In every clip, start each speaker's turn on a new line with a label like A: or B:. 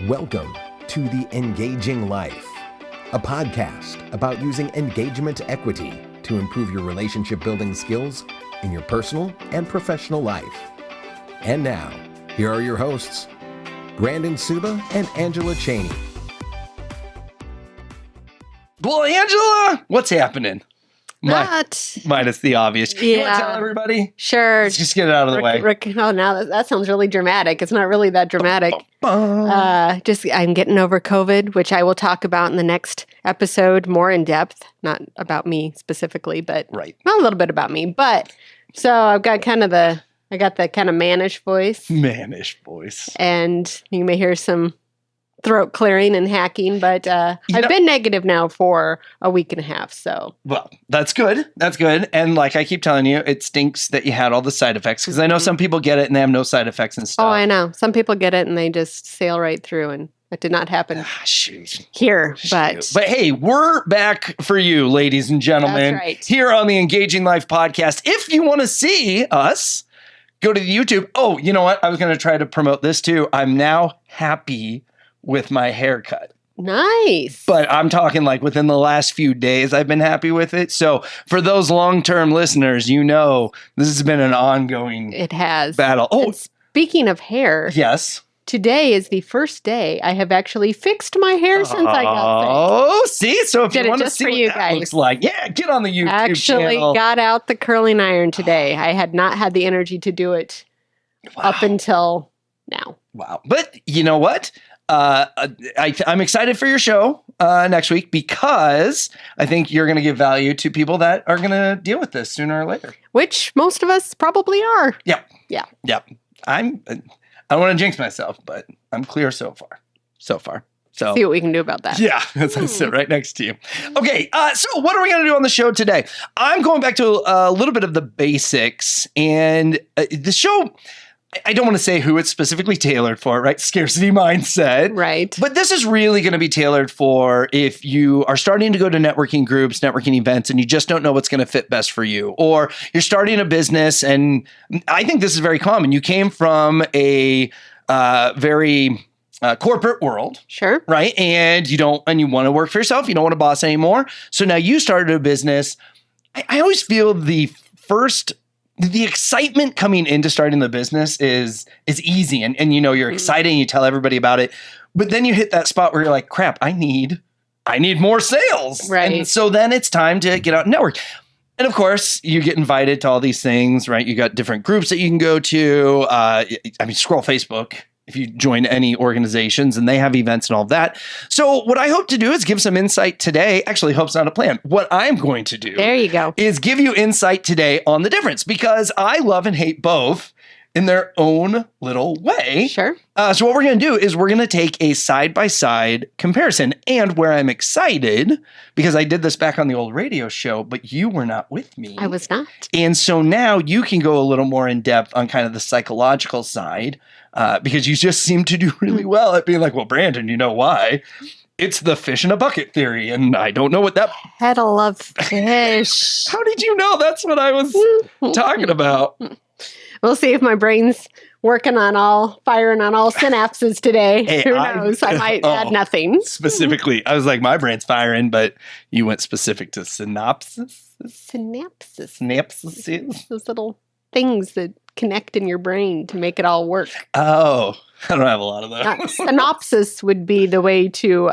A: Welcome to The Engaging Life, a podcast about using engagement equity to improve your relationship building skills in your personal and professional life. And now, here are your hosts, Brandon Suba and Angela Cheney.
B: Well, Angela, what's happening? Minus the obvious.
C: Yeah.
B: You want to tell everybody?
C: Sure.
B: Let's just get it out of the way.
C: Oh, now that sounds really dramatic. It's not really that dramatic.
B: Just
C: I'm getting over COVID, which I will talk about in the next episode more in depth. Not about me specifically, but
B: right.
C: Well, a little bit about me. But so I've got the kind of mannish voice.
B: Mannish voice.
C: And you may hear some throat clearing and hacking, but I've been negative now for a week and a half. So,
B: well, that's good. That's good. And like I keep telling you, it stinks that you had all the side effects because I know some people get it and they have no side effects and stuff.
C: Oh, I know. Some people get it and they just sail right through, and it did not happen here. But
B: hey, we're back for you, ladies and gentlemen,
C: That's right.
B: Here on the Engaging Life podcast. If you want to see us, go to the YouTube. Oh, you know what? I was going to try to promote this too. I'm now happy with my haircut.
C: Nice.
B: But I'm talking like within the last few days, I've been happy with it. So for those long-term listeners, you know, this has been an ongoing
C: It has.
B: battle. Oh,
C: And speaking of hair,
B: yes.
C: today is the first day I have actually fixed my hair since I got sick.
B: Oh, see? So if
C: Did
B: you
C: it
B: want to
C: just
B: see
C: for
B: what
C: you
B: that
C: guys.
B: looks like, yeah, get on the YouTube
C: Actually
B: channel.
C: got out the curling iron today. I had not had the energy to do it up until now.
B: Wow. But you know what? I'm excited for your show next week because I think you're going to give value to people that are going to deal with this sooner or later.
C: Which most of us probably are.
B: Yep.
C: Yeah.
B: Yep. I don't want to jinx myself, but I'm clear so far. So
C: See what we can do about that.
B: yeah, as I sit right next to you. Okay, so what are we going to do on the show today? I'm going back to a little bit of the basics, and the show, I don't want to say who it's specifically tailored for, right? Scarcity mindset.
C: Right.
B: But this is really going to be tailored for if you are starting to go to networking groups, networking events, and you just don't know what's going to fit best for you. Or you're starting a business, and I think this is very common. You came from a very corporate world.
C: Sure.
B: Right. And you want to work for yourself. You don't want a boss anymore. So now you started a business. I always feel the excitement coming into starting the business is easy. And you know, you're excited and you tell everybody about it. But then you hit that spot where you're like, crap, I need more sales.
C: Right.
B: And so then it's time to get out and network. And of course, you get invited to all these things, right? You got different groups that you can go to. Scroll Facebook if you join any organizations, and they have events and all of that. So what I hope to do is give some insight today. Actually, hope's not a plan. What I'm going to do
C: There you go.
B: is give you insight today on the difference, because I love and hate both in their own little way.
C: Sure.
B: So what we're going to do is we're going to take a side-by-side comparison. And where I'm excited, because I did this back on the old radio show, but you were not with me.
C: I was not.
B: And so now you can go a little more in depth on kind of the psychological side, because you just seem to do really well at being like, well, Brandon, you know why? It's the fish in a bucket theory. And I don't know what that...
C: Petal of fish.
B: How did you know that's what I was talking about?
C: We'll see if my brain's firing on all synapses today.
B: Hey,
C: Who knows? I might add nothing.
B: Specifically, I was like, my brain's firing, but you went specific to synopsis? Synapses?
C: Those little things that connect in your brain to make it all work.
B: Oh, I don't have a lot of those.
C: Synopsis would be the way to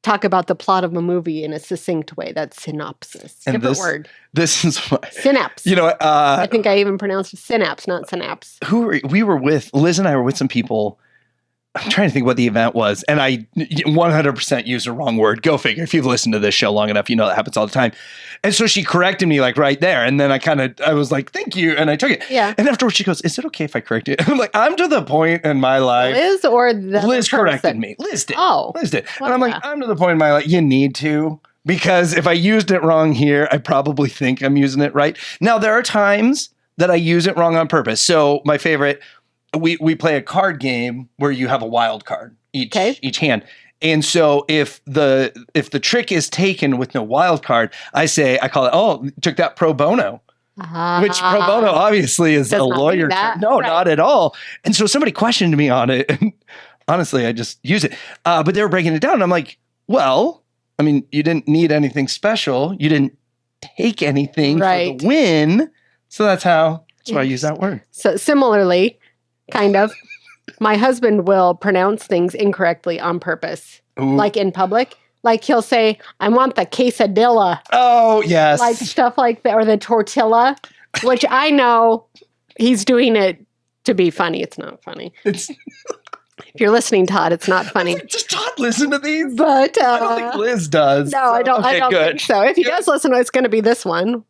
C: talk about the plot of a movie in a succinct way. That's synopsis.
B: And
C: Different word.
B: This is why.
C: Synapse.
B: You know,
C: I think I even pronounced it synapse, not synapse.
B: Liz and I were with some people. I'm trying to think what the event was, and I 100% used the wrong word. Go figure. If you've listened to this show long enough, you know that happens all the time. And so she corrected me like right there, and then I was like, "Thank you," and I took it.
C: Yeah.
B: And afterwards, she goes, "Is it okay if I correct it?" I'm like, "I'm to the point in my life."
C: Liz or the
B: Liz
C: person?
B: corrected me. Liz did.
C: Oh.
B: Liz did.
C: Well,
B: and I'm like,
C: yeah.
B: I'm to the point in my life. You need to, because if I used it wrong here, I probably think I'm using it right. Now there are times that I use it wrong on purpose. So my favorite. We play a card game where you have a wild card each hand. And so if the trick is taken with no wild card, I call it, took that pro bono. Which pro bono obviously is a lawyer term. No,
C: right.
B: Not at all. And so somebody questioned me on it. And honestly, I just use it. But they were breaking it down. And I'm like, well, I mean, you didn't need anything special. You didn't take anything for the win. So that's why I use that word.
C: So similarly, kind of, my husband will pronounce things incorrectly on purpose,
B: Ooh.
C: like in public. Like he'll say, I want the quesadilla.
B: Oh, yes.
C: Like stuff like that, or the tortilla, which I know he's doing it to be funny. It's not funny.
B: It's
C: If you're listening, Todd, it's not funny.
B: Does Todd listen to these?
C: But
B: I don't think Liz does.
C: No, I don't.
B: Okay,
C: I don't
B: good.
C: think so. If he does listen, it's going to be this one.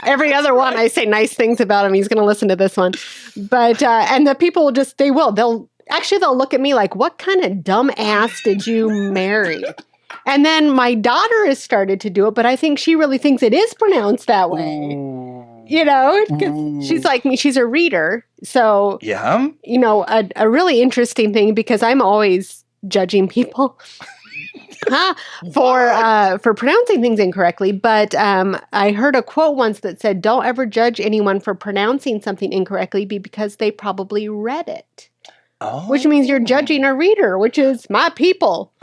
C: Every other one, I say nice things about him. He's going to listen to this one. But and the people they'll look at me like, "What kind of dumb ass did you marry?" And then my daughter has started to do it, but I think she really thinks it is pronounced that way.
B: Ooh.
C: You know, because she's like me. She's a reader, so
B: Yeah.
C: you know, a really interesting thing because I'm always judging people for pronouncing things incorrectly. But I heard a quote once that said, "Don't ever judge anyone for pronouncing something incorrectly because they probably read it."
B: Oh.
C: Which means you're judging a reader, which is my people,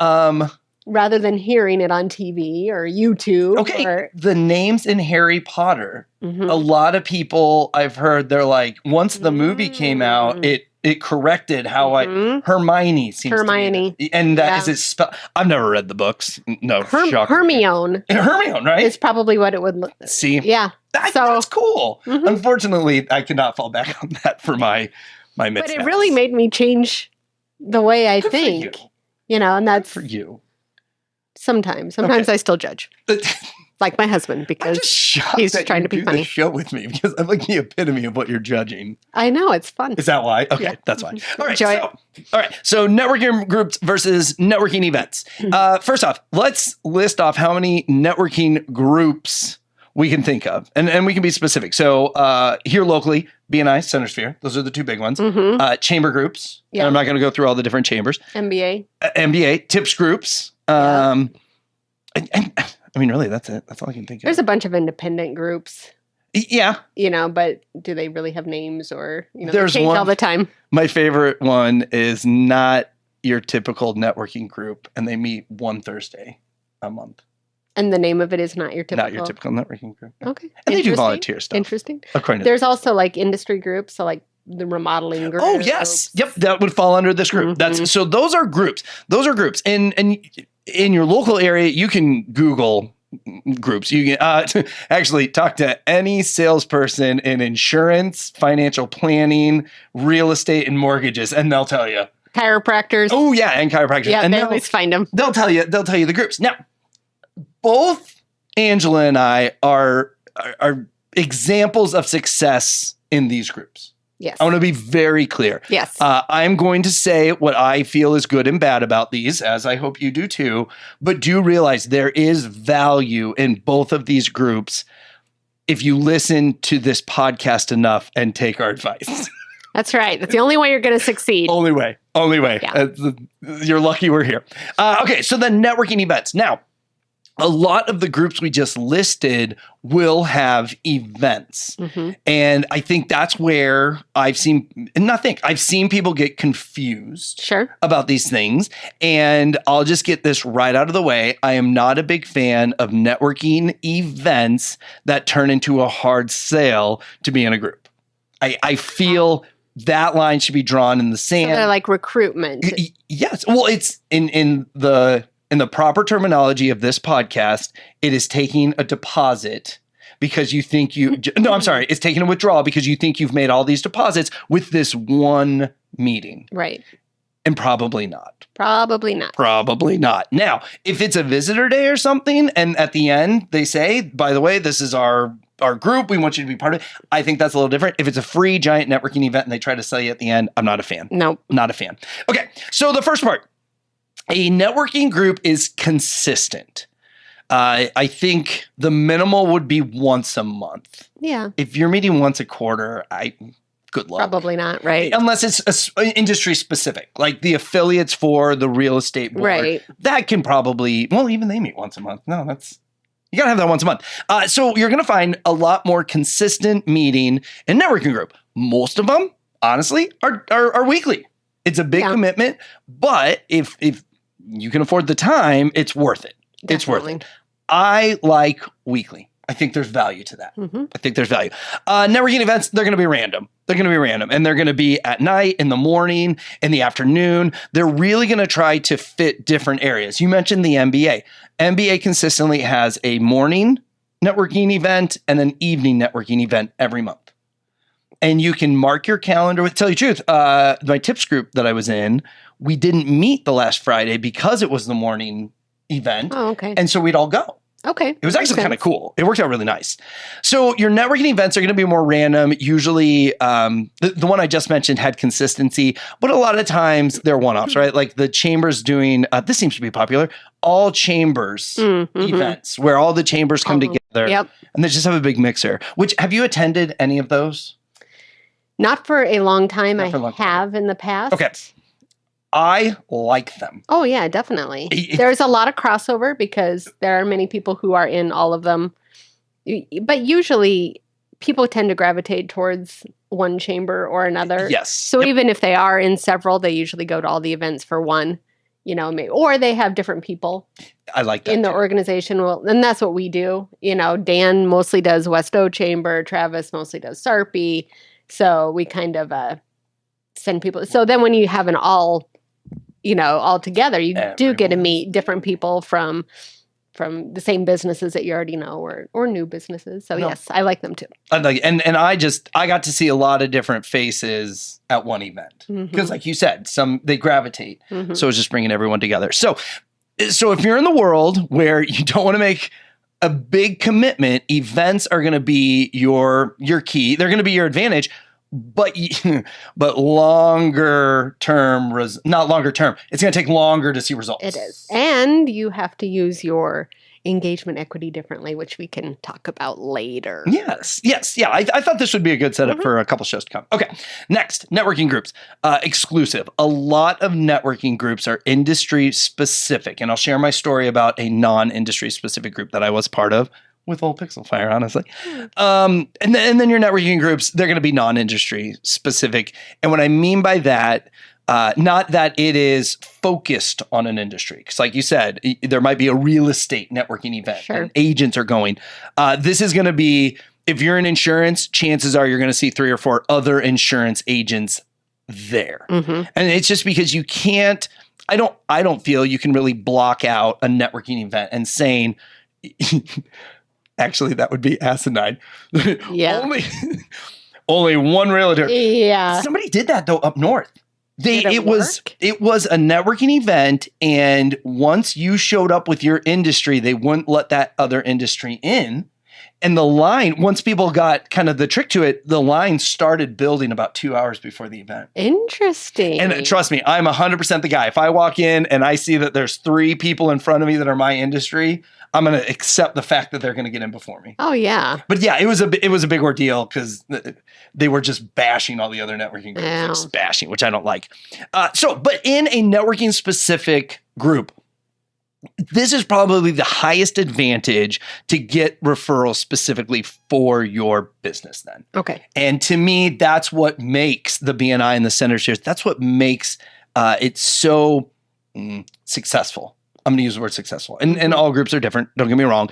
C: rather than hearing it on TV or YouTube.
B: Okay.
C: Or,
B: The names in Harry Potter.
C: Mhm.
B: A lot of people I've heard, they're like, once the movie came out, it corrected how
C: Mhm.
B: Hermione seems
C: Hermione.
B: to be. And that is
C: Yeah.
B: it spelled. I've never read the books. No, shocker.
C: Hermione
B: Hermione, right?
C: is probably what it would look.
B: See,
C: Yeah.
B: that's cool.
C: Mhm.
B: Unfortunately, I cannot fall back on that for my
C: But
B: missteps.
C: it really made me change the way I
B: Good for
C: think.
B: you.
C: You know, and that's
B: For you.
C: sometimes. I still judge, like my husband,
B: I'm
C: because
B: just shocked
C: he's
B: that
C: trying
B: you
C: to be
B: do
C: funny.
B: this show with me because I'm like the epitome of what you're judging.
C: I know it's fun.
B: Is that why? Okay,
C: Yeah.
B: that's why. All right.
C: Enjoy
B: So networking groups versus networking events. First off, let's list off how many networking groups we can think of, and we can be specific. So here locally, BNI, Center Sphere, those are the two big ones.
C: Mhm.
B: Chamber groups.
C: Yeah.
B: And I'm not going to go through all the different chambers.
C: MBA.
B: MBA, tips groups.
C: Yeah.
B: And I mean, really, that's it. That's all I can think
C: There's
B: of.
C: a bunch of independent groups,
B: Yeah.
C: you know, but do they really have names or, you know,
B: There's
C: they change
B: one-
C: all the time?
B: My favorite one is not your typical networking group, and they meet one Thursday a month.
C: And the name of it is not your typical.
B: Not your typical networking group.
C: Okay.
B: And they do
C: Interesting.
B: volunteer stuff.
C: Interesting.
B: According to
C: There's also like industry groups, so like the remodeling group.
B: Oh yes, yep, that would fall under this group.
C: Mhm.
B: That's so those are groups. Those are groups, and in your local area, you can Google groups. You can actually talk to any salesperson in insurance, financial planning, real estate, and mortgages, and they'll tell you.
C: Chiropractors.
B: Oh yeah, and chiropractors.
C: yeah,
B: and
C: they always find them.
B: they'll tell you the groups. Now, both Angela and I are examples of success in these groups.
C: Yes.
B: I want to be very clear.
C: Yes.
B: I'm going to say what I feel is good and bad about these, as I hope you do too. But do realize there is value in both of these groups if you listen to this podcast enough and take our advice.
C: That's right. That's the only way you're going to succeed.
B: Only way.
C: Yeah.
B: You're lucky we're here. Okay, so the networking events. Now, a lot of the groups we just listed will have events.
C: Mhm.
B: And I think that's where I've seen people get confused
C: Sure.
B: about these things. And I'll just get this right out of the way. I am not a big fan of networking events that turn into a hard sale to be in a group. I feel that line should be drawn in the
C: So
B: sand.
C: they're like recruitment.
B: Yes. Well, it's in the proper terminology of this podcast, it is taking a deposit because you think it's taking a withdrawal because you think you've made all these deposits with this one meeting.
C: Right.
B: And probably not.
C: Probably not.
B: Probably not. Now, if it's a visitor day or something, and at the end they say, by the way, this is our group, we want you to be part of it. I think that's a little different. If it's a free giant networking event and they try to sell you at the end, I'm not a fan.
C: Nope.
B: Not a fan. Okay, so the first part, a networking group is consistent. I think the minimal would be once a month.
C: Yeah.
B: If you're meeting once a quarter, good luck.
C: Probably not. Right.
B: Unless it's industry specific, like the affiliates for the real estate board.
C: Right.
B: That can probably, even they meet once a month. No, you got to have that once a month. So you're going to find a lot more consistent meeting and networking group. Most of them, honestly, are weekly. It's a big
C: Yeah.
B: commitment, but if you can afford the time, it's worth it. It's worth
C: Definitely.
B: it. I like weekly. I think there's value to that.
C: Mhm.
B: I think there's value. Networking events, they're going to be random. They're going to be random. And they're going to be at night, in the morning, in the afternoon. They're really going to try to fit different areas. You mentioned the MBA. MBA consistently has a morning networking event and an evening networking event every month. And you can mark your calendar with, tell you the truth, my tips group that I was in, we didn't meet the last Friday because it was the morning event.
C: Oh, okay.
B: And so we'd all go.
C: Okay.
B: It was actually
C: Makes
B: kind of
C: sense.
B: cool. It worked out really nice. So your networking events are going to be more random. Usually, the one I just mentioned had consistency, but a lot of times they're one-offs, right? Like the chambers doing, this seems to be popular, all chambers
C: Mhm.
B: events where all the chambers come
C: Oh,
B: together
C: Yep.
B: and they just have a big mixer. Which, have you attended any of those?
C: Not for a long time.
B: Not
C: I
B: for a long time.
C: have in the past.
B: Okay. I like them.
C: Oh yeah, definitely.
B: It-
C: There's a lot of crossover because there are many people who are in all of them. But usually people tend to gravitate towards one chamber or another.
B: Yes.
C: So
B: Yep.
C: even if they are in several, they usually go to all the events for one, or they have different people
B: I like that
C: in the
B: too.
C: organization. Well, and that's what we do. Dan mostly does Westo Chamber, Travis mostly does Sarpy. So we kind of send people. So then when you have an all together, you do get to
B: Everyone.
C: meet different people from the same businesses that you already know or new businesses. So
B: No.
C: yes, I like them too.
B: I like, and I got to see a lot of different faces at one event because, like you said, they gravitate.
C: Mhm.
B: So it's just bringing everyone together. So if you're in the world where you don't want to make a big commitment, events are going to be your key. They're going to be your advantage, but longer term, not longer term. It's going to take longer to see results.
C: It is. And you have to use your engagement equity differently, which we can talk about later.
B: Yes. Yeah. I thought this would be a good setup for a couple shows to come. Okay. Next, networking groups. Exclusive. A lot of networking groups are industry specific. And I'll share my story about a non-industry specific group that I was part of with old Pixel Fire, honestly. And then your networking groups, they're going to be non-industry specific. And what I mean by that, not that it is focused on an industry. Because like you said, there might be a real estate networking event.
C: Sure.
B: And agents are going. This is going to be, if you're in insurance, chances are you're going to see 3 or 4 other insurance agents there.
C: Mhm.
B: And it's just because you can't, I don't feel you can really block out a networking event and saying, actually, that would be asinine.
C: Yeah.
B: only one realtor.
C: Yeah.
B: Somebody did that though up north.
C: Did it work?
B: It was a networking event, and once you showed up with your industry, they wouldn't let that other industry in. And the line, once people got kind of the trick to it, the line started building about 2 hours before the event.
C: Interesting.
B: And trust me, I'm 100% the guy. If I walk in and I see that there's 3 people in front of me that are my industry, I'm going to accept the fact that they're going to get in before me.
C: Oh yeah.
B: But yeah, it was a big ordeal because they were just bashing all the other networking groups,
C: Yeah.
B: just bashing, which I don't like. But in a networking specific group, this is probably the highest advantage to get referrals specifically for your business then.
C: Okay.
B: And to me, that's what makes the BNI and the Center Series, that's what makes it so successful. I'm going to use the word successful. And all groups are different, don't get me wrong.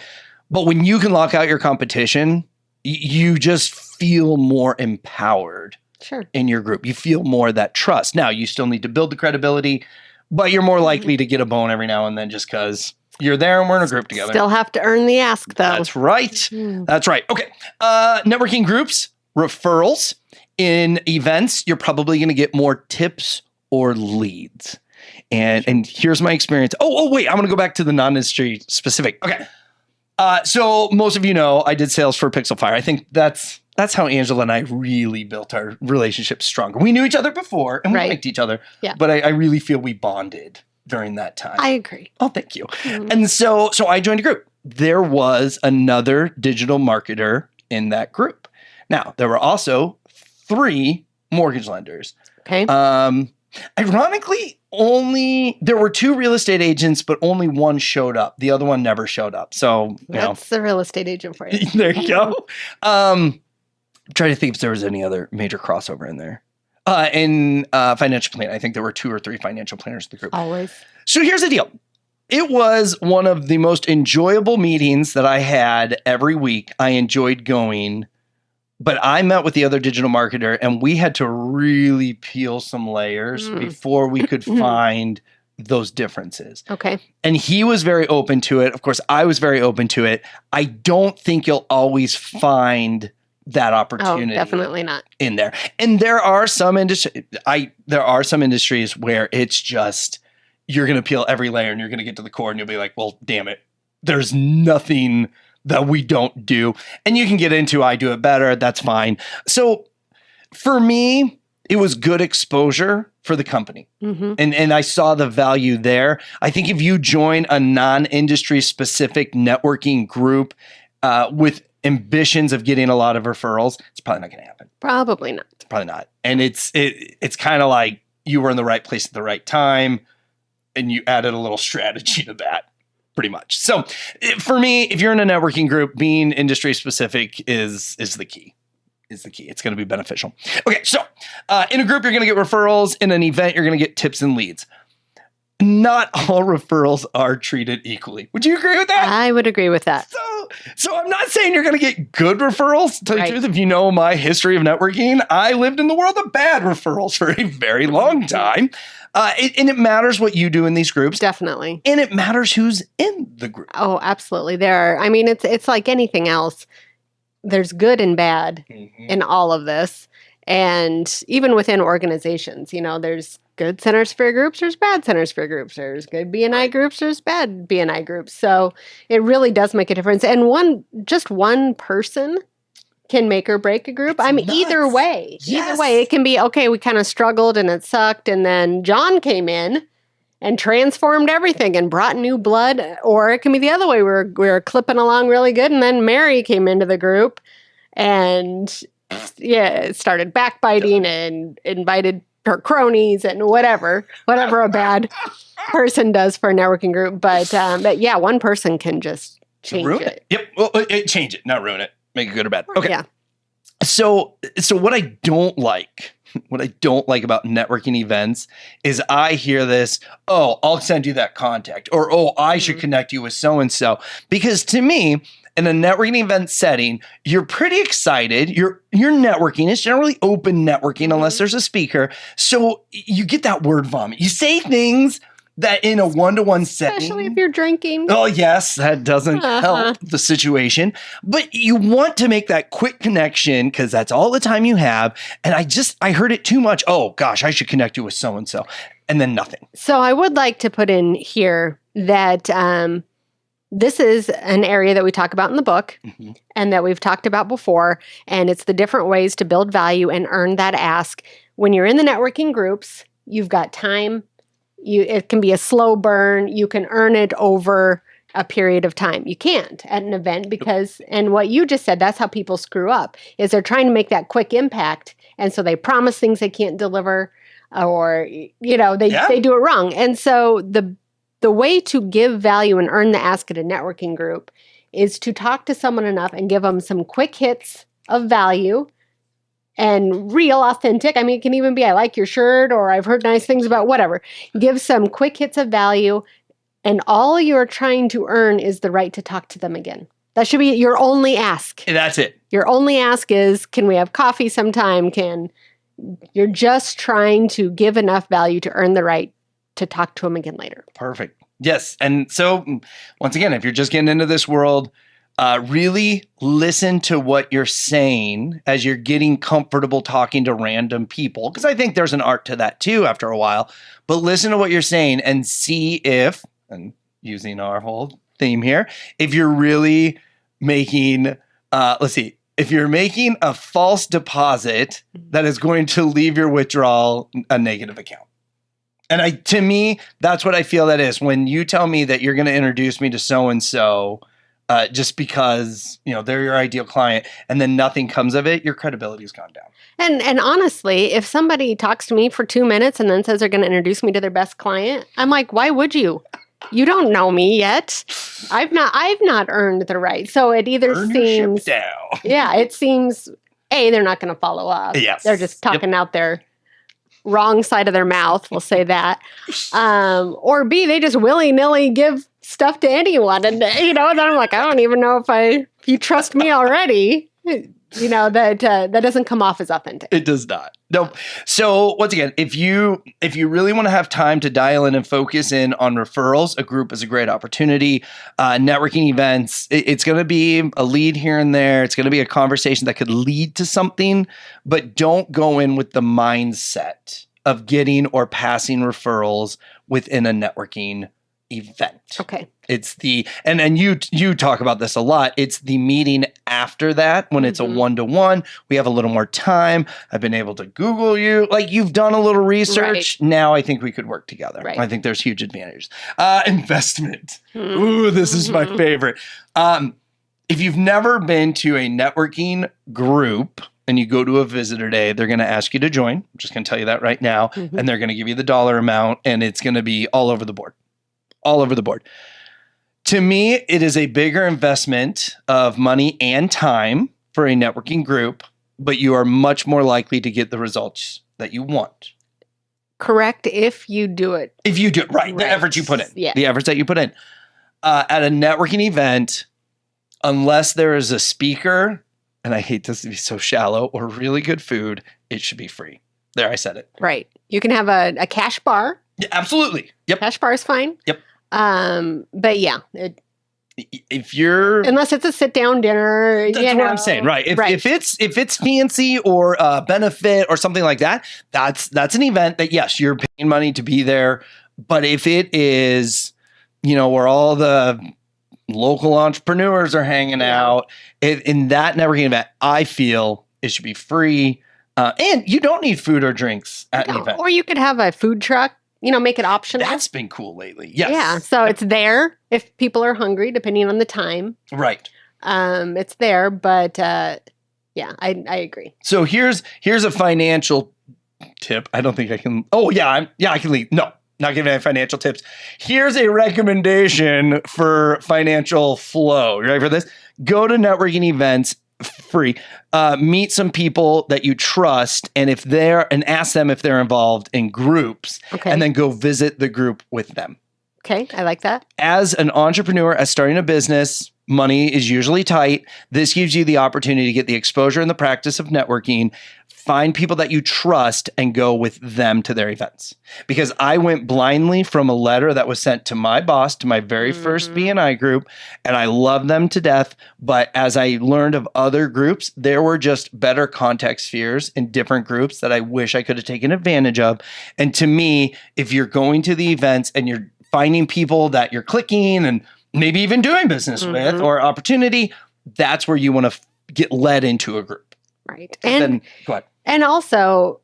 B: But when you can lock out your competition, you just feel more empowered
C: Sure.
B: in your group. You feel more of that trust. Now, you still need to build the credibility, but you're more likely to get a bone every now and then just because you're there and we're in a group together.
C: Still have to earn the ask though.
B: That's right.
C: Mm.
B: That's right. Okay. Networking groups, referrals. In events, you're probably going to get more tips or leads. And here's my experience. Oh, wait. I'm going to go back to the non-industry specific. Okay. So most of you know I did sales for Pixel Fire. I think that's how Angela and I really built our relationship stronger. We knew each other before and we
C: Right.
B: liked each other.
C: Yeah.
B: But I really feel we bonded during that time.
C: I agree.
B: Oh, thank you.
C: Mhm.
B: And so I joined a group. There was another digital marketer in that group. Now, there were also 3 mortgage lenders.
C: Okay.
B: Ironically, there were 2 real estate agents, but only one showed up. The other one never showed up. So,
C: That's the real estate agent for you.
B: there you go. I'm trying to think if there was any other major crossover in there. in financial planning. I think there were 2 or 3 financial planners in the group.
C: Always.
B: So here's the deal. It was one of the most enjoyable meetings that I had every week. I enjoyed going, but I met with the other digital marketer and we had to really peel some layers before we could find those differences.
C: Okay.
B: And he was very open to it. Of course, I was very open to it. I don't think you'll always find that opportunity.
C: Oh, definitely not.
B: In there. And there are some industries where it's just you're going to peel every layer and you're going to get to the core and you'll be like, well, damn it. There's nothing that we don't do. And you can get into I do it better. That's fine. So for me, it was good exposure for the company. And I saw the value there. I think if you join a non-industry specific networking group with ambitions of getting a lot of referrals, it's probably not going to happen.
C: Probably not.
B: It's probably not. And it's kind of like you were in the right place at the right time and you added a little strategy to that. Pretty much. So for me, if you're in a networking group, being industry specific is the key. It's going to be beneficial. Okay, so in a group, you're going to get referrals. In an event, you're going to get tips and leads. Not all referrals are treated equally. Would you agree with that?
C: I would agree with that.
B: So I'm not saying you're going to get good referrals. To tell you the truth, if you know my history of networking, I lived in the world of bad referrals for a very long time. And it matters what you do in these groups.
C: Definitely.
B: And it matters who's in the group.
C: Oh, absolutely. It's like anything else. There's good and bad in all of this. And even within organizations, there's good centers for groups, there's bad centers for groups, there's good BNI groups, there's bad BNI groups. So it really does make a difference. And one person can make or break a group. Either way, it can be, okay, we kind of struggled and it sucked. And then John came in and transformed everything and brought new blood. Or it can be the other way. We were clipping along really good. And then Mary came into the group and started backbiting and invited her cronies and whatever a bad person does for a networking group. But one person can just change it.
B: Yep. Well, change it, not ruin it. Make it good or bad. Okay.
C: Yeah.
B: So what I don't like about networking events is I hear this, oh, I'll send you that contact, or, oh, I should connect you with so-and-so. Because to me, in a networking event setting, you're pretty excited. You're networking. It's generally open networking unless there's a speaker. So you get that word vomit. You say things that in a one-to-one setting.
C: Especially if you're drinking.
B: Oh, yes, that doesn't help the situation. But you want to make that quick connection because that's all the time you have. And I heard it too much. Oh, gosh, I should connect you with so-and-so. And then nothing.
C: So I would like to put in here that this is an area that we talk about in the book and that we've talked about before. And it's the different ways to build value and earn that ask. When you're in the networking groups, you've got time. It can be a slow burn. You can earn it over a period of time. You can't at an event because, and what you just said, that's how people screw up, is they're trying to make that quick impact. And so they promise things they can't deliver or, they do it wrong. And so the way to give value and earn the ask at a networking group is to talk to someone enough and give them some quick hits of value and real authentic. It can even be, I like your shirt, or I've heard nice things about whatever. Give some quick hits of value, and all you're trying to earn is the right to talk to them again. That should be your only ask.
B: And that's it.
C: Your only ask is, can we have coffee sometime? You're just trying to give enough value to earn the right to talk to them again later.
B: Perfect. Yes. And so once again, if you're just getting into this world, really listen to what you're saying as you're getting comfortable talking to random people. Because I think there's an art to that too after a while. But listen to what you're saying and see if, and using our whole theme here, if you're really making, if you're making a false deposit that is going to leave your withdrawal a negative account. And to me, that's what I feel that is. When you tell me that you're going to introduce me to so-and-so, just because, they're your ideal client and then nothing comes of it, your credibility has gone down.
C: And honestly, if somebody talks to me for 2 minutes and then says they're going to introduce me to their best client, I'm like, why would you? You don't know me yet. I've not earned the right. So it either seems
B: down.
C: Yeah, it seems they're not going to follow up.
B: Yes.
C: They're just talking out their wrong side of their mouth. We'll say that. Or B, they just willy-nilly give stuff to anyone. And, then I'm like, I don't even know if you trust me already. That doesn't come off as authentic.
B: It does not. Nope. So once again, if you really want to have time to dial in and focus in on referrals, a group is a great opportunity. Networking events, it's going to be a lead here and there. It's going to be a conversation that could lead to something, but don't go in with the mindset of getting or passing referrals within a networking event.
C: Okay.
B: It's and you talk about this a lot. It's the meeting after that when it's a one-to-one. We have a little more time. I've been able to Google you. Like, you've done a little research.
C: Right.
B: Now I think we could work together.
C: Right.
B: I think there's huge advantages. Investment. Ooh, this is my favorite. If you've never been to a networking group and you go to a visitor day, they're going to ask you to join. I'm just going to tell you that right now. And they're going to give you the dollar amount, and it's going to be all over the board. All over the board. To me, it is a bigger investment of money and time for a networking group, but you are much more likely to get the results that you want.
C: Correct, if you do it.
B: If you do it right, the
C: Right.
B: efforts you put in.
C: Yeah.
B: The efforts that you put in. At a networking event, unless there is a speaker, and I hate this to be so shallow, or really good food, it should be free. There, I said it.
C: Right. You can have a cash bar.
B: Yeah, absolutely. Yep.
C: Cash bar is fine.
B: Yep.
C: But yeah,
B: If you're
C: unless it's a sit-down dinner.
B: That's what I'm saying, right? If it's fancy or a benefit or something like that, that's an event that, yes, you're paying money to be there. But if it is, where all the local entrepreneurs are hanging out, in that networking event, I feel it should be free. And you don't need food or drinks at an event.
C: Or you could have a food truck. Make it optional.
B: That's been cool lately. Yes.
C: Yeah. So it's there if people are hungry, depending on the time.
B: Right.
C: It's there, but I agree.
B: So here's a financial tip. I don't think I can. Oh yeah, I can leave. No, not giving any financial tips. Here's a recommendation for financial flow. You ready for this? Go to networking events free. Meet some people that you trust, and ask them if they're involved in groups,
C: Okay.
B: and then go visit the group with them.
C: Okay. I like that.
B: As an entrepreneur, as starting a business, money is usually tight. This gives you the opportunity to get the exposure and the practice of networking. Find people that you trust and go with them to their events. Because I went blindly from a letter that was sent to my boss, to my very first BNI group, and I love them to death. But as I learned of other groups, there were just better contact spheres in different groups that I wish I could have taken advantage of. And to me, if you're going to the events and you're finding people that you're clicking and maybe even doing business with or opportunity, that's where you want to get led into a group.
C: Right.
B: Then go ahead.
C: And also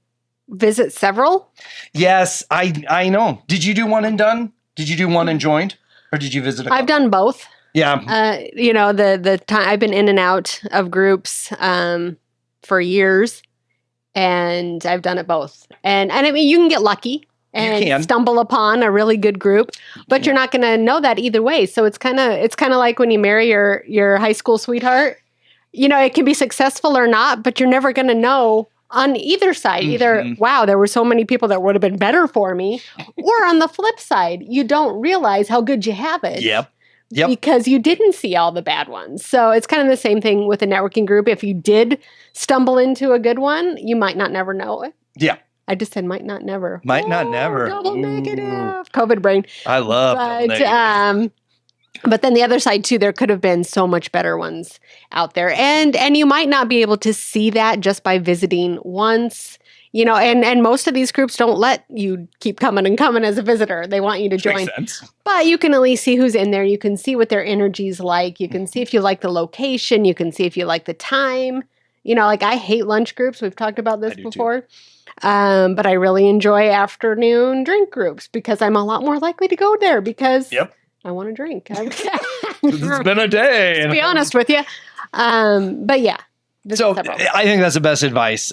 C: visit several.
B: Yes, I know. Did you do one and done? Did you do one and joined? Or did you visit a couple?
C: I've done both.
B: Yeah.
C: The time I've been in and out of groups for years, and I've done it both. And I mean, you can get lucky and
B: can.
C: stumble upon a really good group, but you're not going to know that either way. So it's kind of like when you marry your high school sweetheart. It can be successful or not, but you're never going to know on either side. Either, wow, there were so many people that would have been better for me, or on the flip side, you don't realize how good you have it.
B: Yep.
C: Because you didn't see all the bad ones. So it's kind of the same thing with a networking group. If you did stumble into a good one, you might not never know it.
B: Yeah.
C: I just said might not never.
B: Might not never.
C: Double
B: Ooh.
C: negative. COVID brain.
B: I love double negative.
C: But then the other side too, there could have been so much better ones out there. And you might not be able to see that just by visiting once. And most of these groups don't let you keep coming as a visitor. They want you to join.
B: Makes sense.
C: But you can at least see who's in there. You can see what their energy's like. You can see if you like the location. You can see if you like the time. I hate lunch groups. We've talked about this before. But I really enjoy afternoon drink groups because I'm a lot more likely to go there because I want to drink.
B: It's been a day.
C: To be honest with you. But yeah.
B: So I think that's the best advice.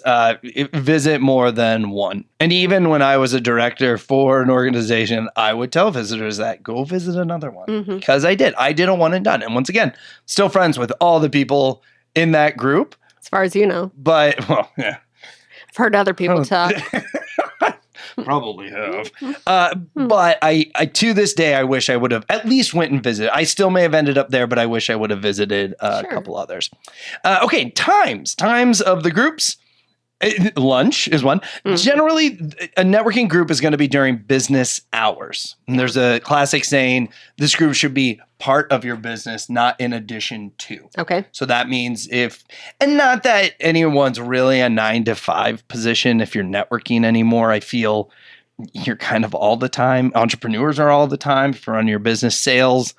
B: Visit more than one. And even when I was a director for an organization, I would tell visitors that go visit another one because I did a one and done. And once again, still friends with all the people in that group.
C: As far as you know.
B: But, well, yeah.
C: I've heard other people talk.
B: Probably have. But I to this day, I wish I would have at least went and visited. I still may have ended up there, but I wish I would have visited a couple others. Okay, times of the groups. Lunch is one. Generally, a networking group is going to be during business hours. And there's a classic saying, this group should be part of your business, not in addition to.
C: Okay.
B: So that means and not that anyone's really a 9 to 5 position if you're networking anymore. I feel you're kind of all the time. Entrepreneurs are all the time. If you're on your business sales,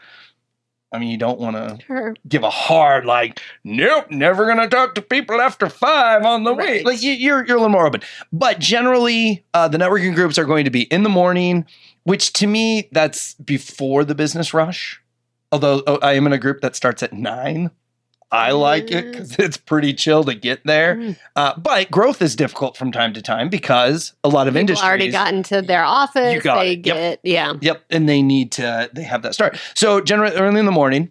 B: I mean, you don't want to give a hard, nope, never going to talk to people after 5 on the way. Like you're a little more open. But generally, the networking groups are going to be in the morning, which to me, that's before the business rush. Although I am in a group that starts at 9. I like it because it's pretty chill to get there. But growth is difficult from time to time because a lot of industries
C: already got into their office.
B: Yep. And they have that start. So generally early in the morning,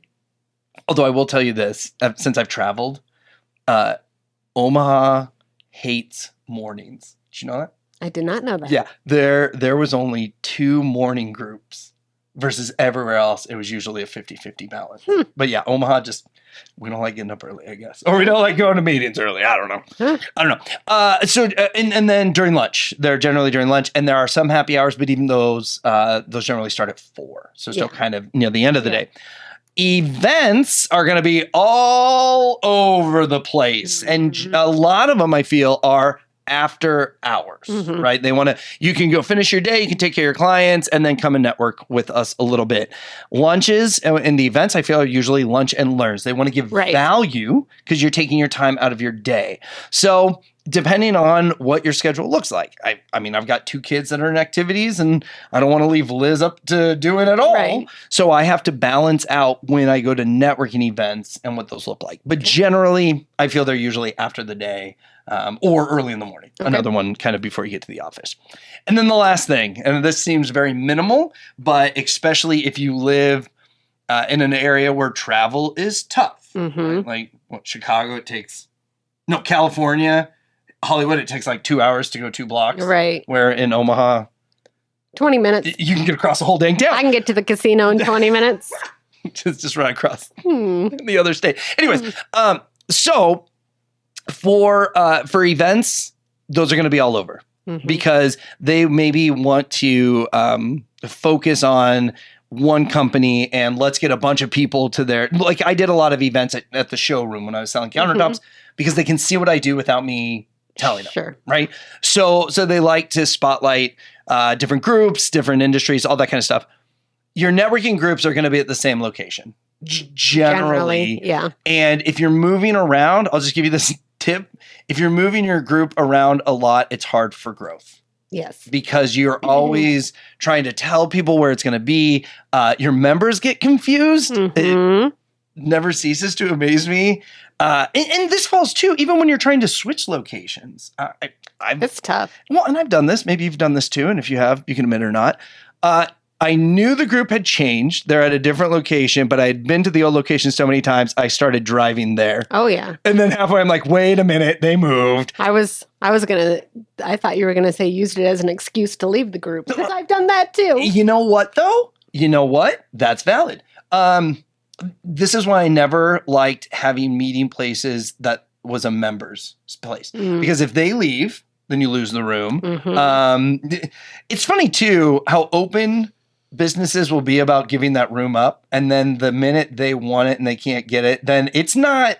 B: although I will tell you this, since I've traveled, Omaha hates mornings. Did you know that?
C: I did not know that.
B: Yeah. There was only 2 morning groups versus everywhere else. It was usually a 50-50 balance. But yeah, Omaha we don't like getting up early, I guess. Or we don't like going to meetings early. I don't know. So then during lunch, they're generally during lunch, and there are some happy hours, but even those generally start at 4. So still kind of near the end of the day. Events are going to be all over the place. And a lot of them, I feel, are after hours, right? You can go finish your day, you can take care of your clients, and then come and network with us a little bit. Lunches and the events, I feel, are usually lunch and learns. They want to give value because you're taking your time out of your day. So depending on what your schedule looks like, I mean, I've got 2 kids that are in activities, and I don't want to leave Liz up to doing it all. Right. So I have to balance out when I go to networking events and what those look like. But generally, I feel they're usually after the day. Or early in the morning. Another one kind of before you get to the office. And then the last thing, and this seems very minimal, but especially if you live in an area where travel is tough. Right? Like Chicago, California, Hollywood, it takes 2 hours to go 2 blocks.
C: Right.
B: Where in Omaha,
C: 20 minutes.
B: You can get across the whole dang town.
C: I can get to the casino in 20 minutes.
B: just right across the other state. Anyways, so for events, those are going to be all over because they maybe want to focus on one company and let's get a bunch of people to their, like I did a lot of events at the showroom when I was selling countertops because they can see what I do without me telling them. Right. So they like to spotlight different groups, different industries, all that kind of stuff. Your networking groups are going to be at the same location. Generally. Yeah. And if you're moving around, I'll just give you this tip. If you're moving your group around a lot, it's hard for growth.
C: Yes.
B: Because you're always trying to tell people where it's going to be. Your members get confused. It never ceases to amaze me. And this falls too, even when you're trying to switch locations.
C: It's tough.
B: Well, and I've done this. Maybe you've done this too. And if you have, you can admit it or not. I knew the group had changed. They're at a different location, but I had been to the old location so many times, I started driving there.
C: Oh, yeah.
B: And then halfway, I'm like, wait a minute, they moved.
C: I thought you were going to say used it as an excuse to leave the group because I've done that too.
B: You know what, though? You know what? That's valid. This is why I never liked having meeting places that was a member's place. Because if they leave, then you lose the room. It's funny, too, how open businesses will be about giving that room up. And then the minute they want it and they can't get it, then it's not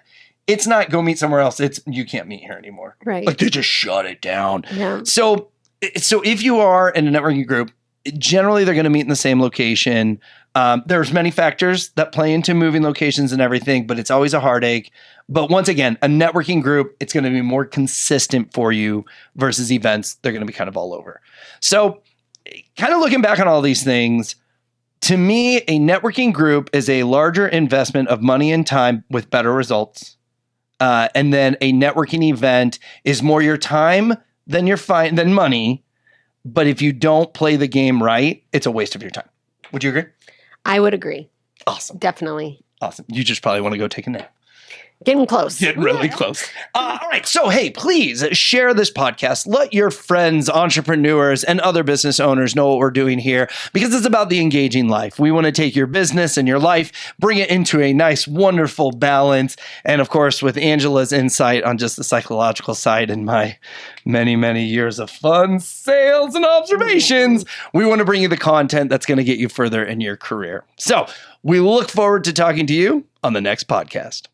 B: go meet somewhere else. It's you can't meet here anymore.
C: Right.
B: Like they just shut it down.
C: Yeah.
B: So if you are in a networking group, generally they're going to meet in the same location. There's many factors that play into moving locations and everything, but it's always a heartache. But once again, a networking group, it's going to be more consistent for you versus events. They're going to be kind of all over. So kind of looking back on all these things, to me, a networking group is a larger investment of money and time with better results. And then a networking event is more your time than than money. But if you don't play the game right, it's a waste of your time. Would you agree?
C: I would agree.
B: Awesome.
C: Definitely.
B: Awesome. You just probably want to go take a nap.
C: Getting close.
B: Getting really close. All right. So, hey, please share this podcast. Let your friends, entrepreneurs, and other business owners know what we're doing here because it's about the engaging life. We want to take your business and your life, bring it into a nice, wonderful balance. And of course, with Angela's insight on just the psychological side and my many, many years of fun sales and observations, we want to bring you the content that's going to get you further in your career. So we look forward to talking to you on the next podcast.